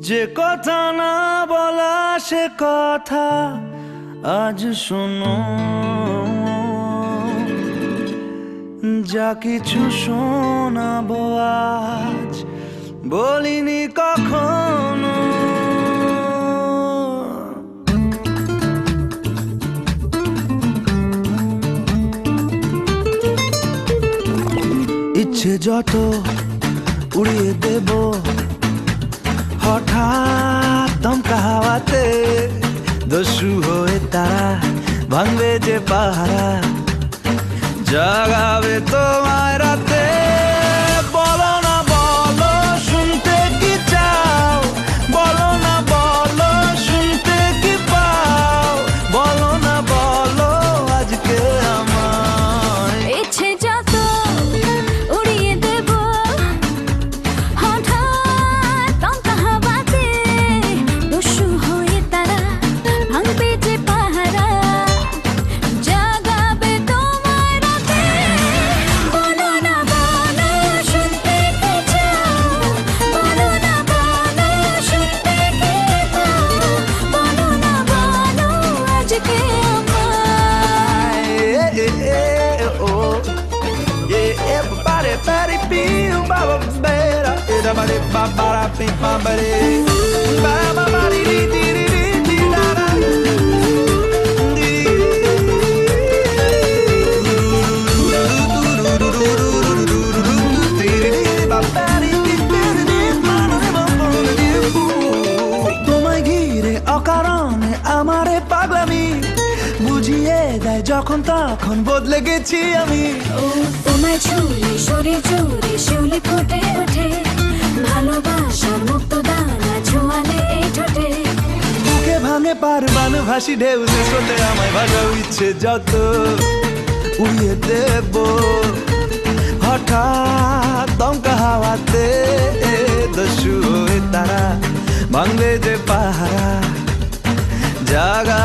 যে কথা না বলা সে কথা আজ শোনো, যা কিছু শোনাবো আজ বলিনি কখনো। ইচ্ছে যত উড়িয়ে দেব হঠাৎ দমকা হাওয়াতে, দস্যু হয়ে তারা ভাঙবে যে পাহারা, জাগাবে তোমায় রাতে। বলো না বলো শুনতে কি চাও, বলো না বলো শুনতে কি পাও, বলো না বলো আজকে আমায়। ইচ্ছে যত উড়িয়ে দেব হঠাৎ দমকা হাওয়াতে, দস্যু হয়ে তারা ভাঙবে যে পাহারা, জাগাবে তোমায় রাতে। বলো না বলো শুনতে কি চাও, বলো না বলো শুনতে কি পাও, বলো না বলো আজকে আমায়। Everybody, everybody, feel my better. Everybody, ba-ba-da, beat my body. Ba-ba-ba-dee, dee, dee, dee, dee, dee, da-da. তোমায় ঘিরে অকারণে আমারে পাগলামি বুঝিয়ে দেয় যখন তখন বদলে গেছি আমি। তোমায় ছুঁলে শরীর জুড়ে শিউলি ফুটে ওঠে, ভালোবাসার মুক্ত দানা ছোঁয়ালে এই ঠোঁটে। বুকে ভাঙে পারবান ভাসি ঢেউ যে স্রোতে, আমায় ভাসাও ইচ্ছে যত উড়িয়ে দেব হঠাৎ দমকা হাওয়াতে, দস্যু হয়ে তারা ভাঙবে যে পাহারা, জাগা